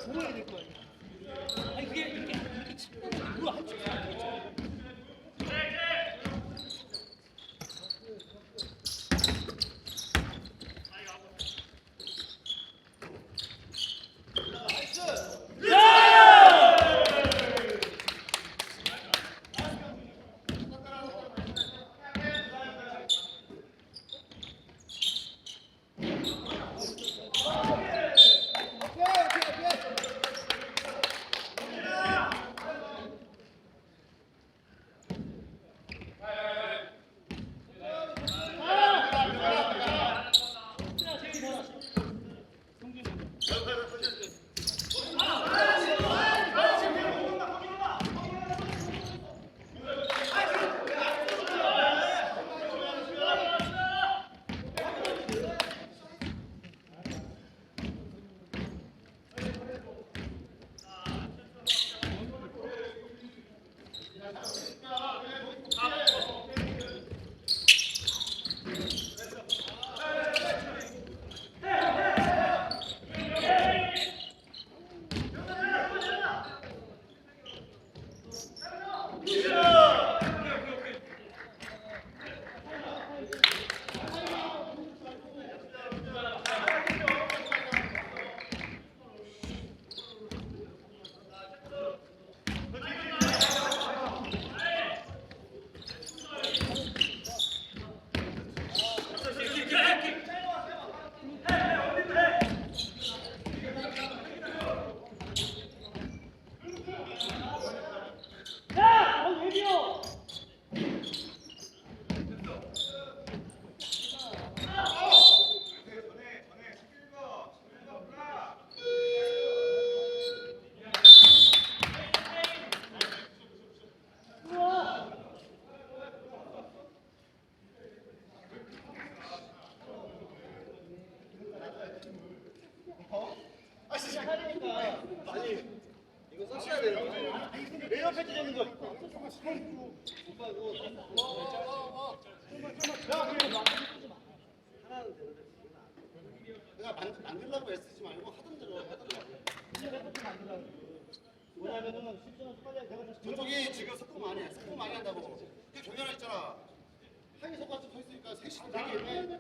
물어야 될 거 아니야. 아니 그게 이렇게 치면 물 한쪽이 안 되죠. 왜 옆에 지내는 거야? 내가 만들려고 애쓰지 말고 하던 대로 하더라고. 뭐냐면은 실제는 빨리 내가 저쪽이 지금 속도 많이 해. 속도 많이 한다고. 그 경연아 있잖아. 하기 속까지 서 있으니까 셋이 되게 애매해.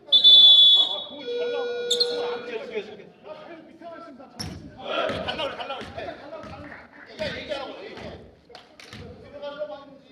공을 잘 나오고 안 돼. 달라고 해. 얘기하라고 얘기해. 들어가려고 하는지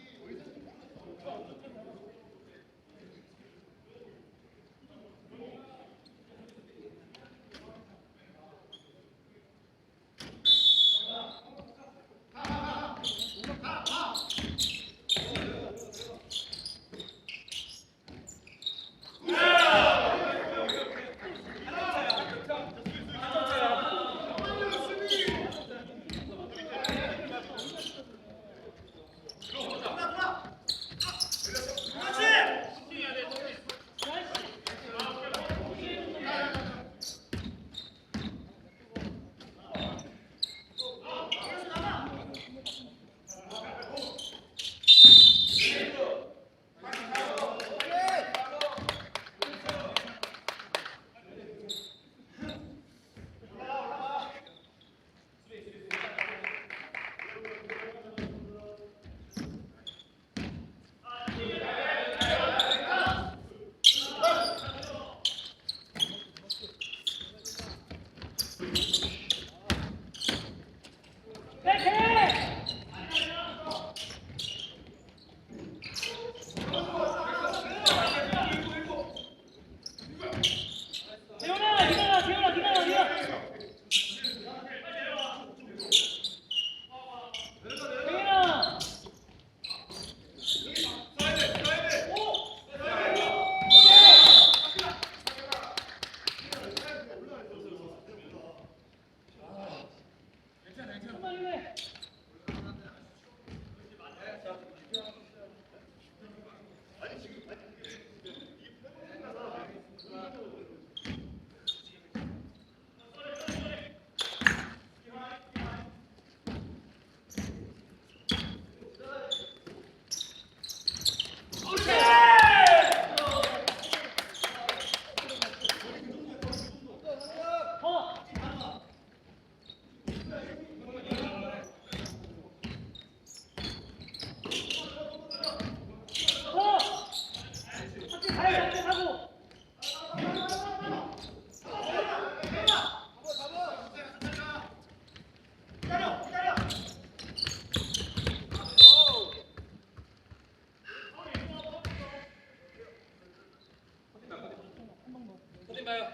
좀 봐요.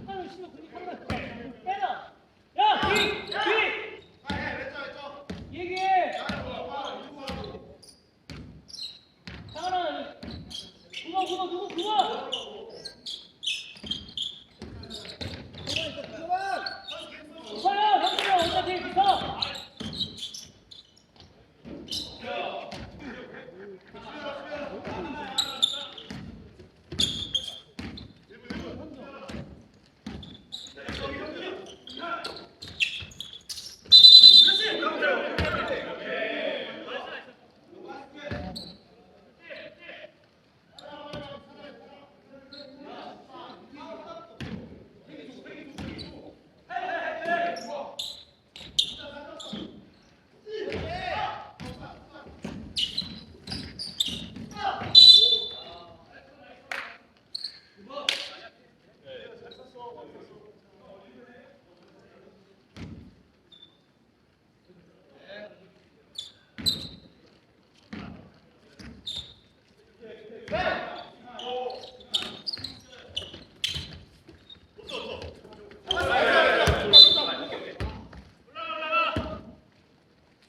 하나 신경 그렇게 빼라. 야, 뒤. 얘기해. 장하나, 누구? 서요, 형님, 혼자 뒤에 붙어.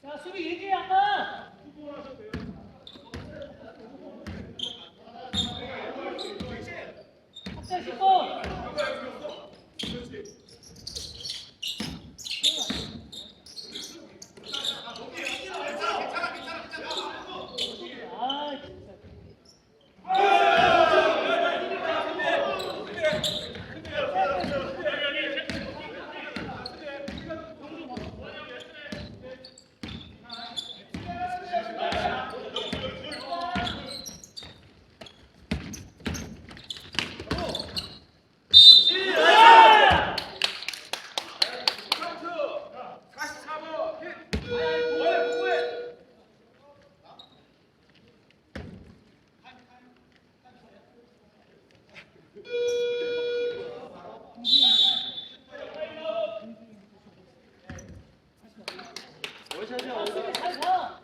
자, 수비 얘기해, 아까. 학생 10번. 아, 진짜. 수비 잘 가.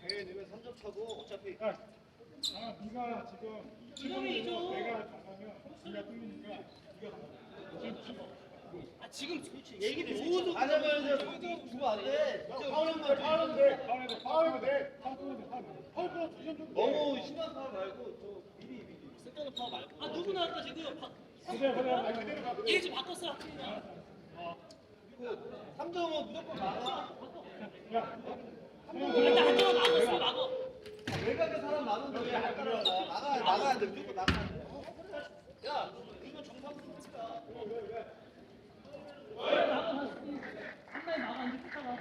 걔 넣으면 3점 차고 어차피 네가 지금 지금이 이죠. 내가 정하면 네가 뚫리니까 네가 아 지금 얘기를 모두 하자면서 저희도 주면 안 돼. 파울하면 돼. 파울해도 돼. 파울 끊어 2점 좀 너무 심한 파울 말고 저 미리. 쓸데없는 파워 말고. 아 누구 나왔다 지금? 그래 그대로 가. 얘 지금 바꿨어. 그리고 3점은 무조건 막아. 야 일단 한 점은 막어, 수비 막어. 외곽에 사람 많은데 왜안 따라가? 나가야 돼. 무조건 나가야 돼. 야, 이거 정상 스포츠야. 한 마리 막아, 이제 붙어가.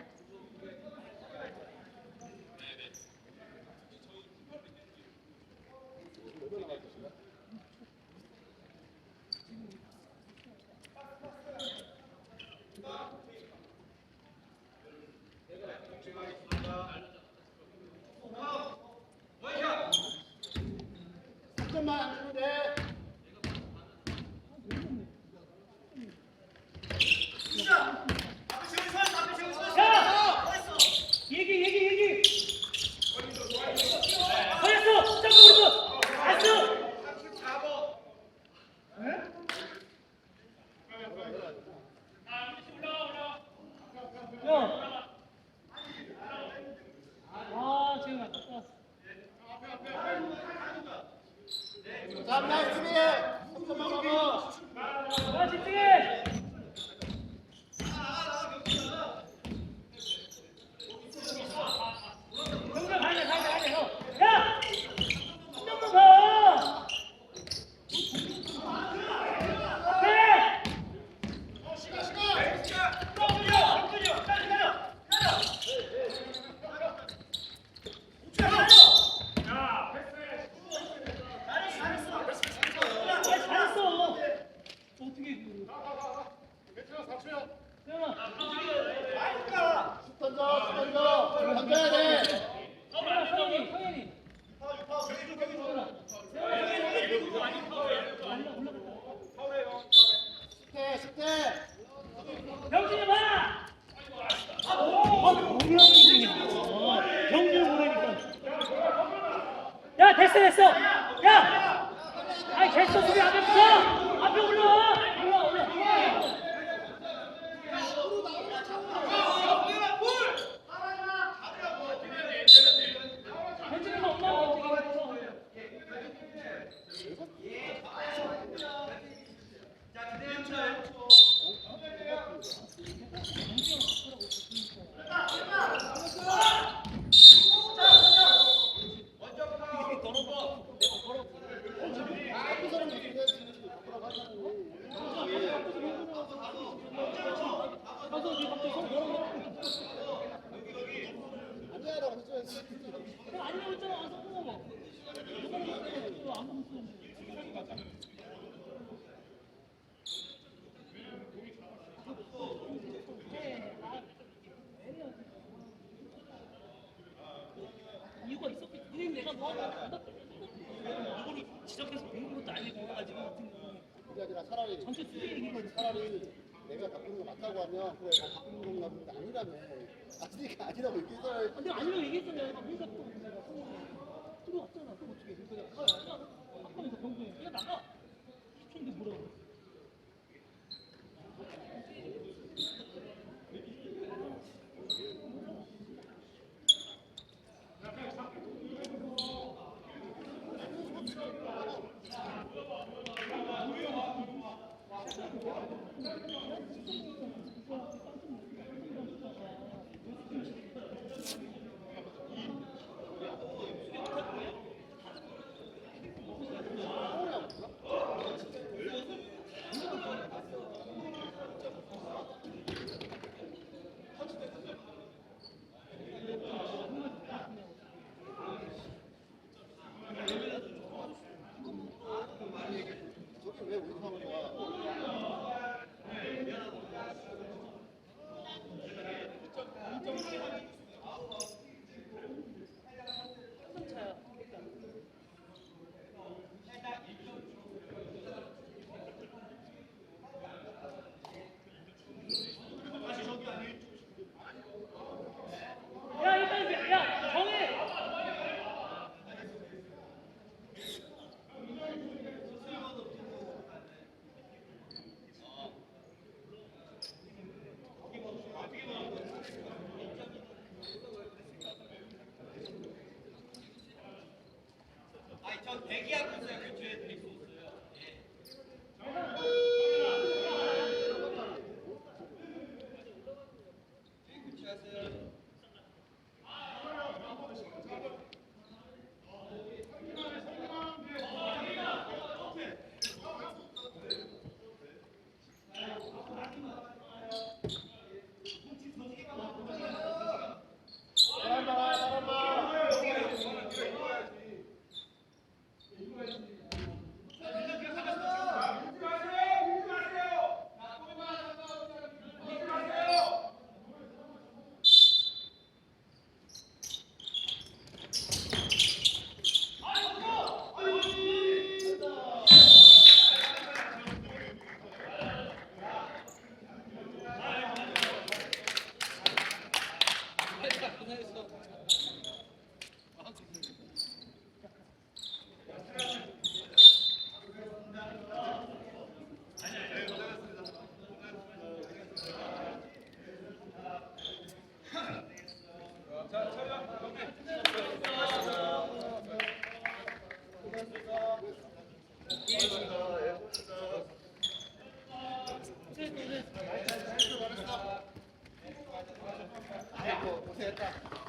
점만 안 주면 돼. 됐어. 야. 아이 됐어. 수비 앞에 붙어. 앞에 올라와. 올라. 던지는 엄마 던지기. 바쁜 사람 있어야지. 바꾸라고 하자고. 가서 네 갑자기 손 걸어. 아니야라고 해줘야지. 아니라고 했잖아. 와서 끊어. 안 끊었어. 이유가 있었겠지. 그냥 내가 뭐 하나 이거를 지적해서 배운 것도 아니고 가지고 같은 경우 그게 아니라 차라리 전체 수비 얘기거든. 차라리 내가 바꾸는 거 맞다고 하면 그래 나 바꾸는 건가 보는데 아니라며. 아니니까 아니라고 얘기해줘야지. 근데 아니라고 얘기했잖아요. 그러니까 또 내가 들어왔잖아. 또 어떻게 그러니까 내가 아까면서 경고에 그냥 나가. 시켰는데 뭐라고? 저게 왜 우리 상황 좋아? 야 일단 야 정해. 아니 전 대기하고 있어요. 그 뒤에 돼 있었어요. 고생했다.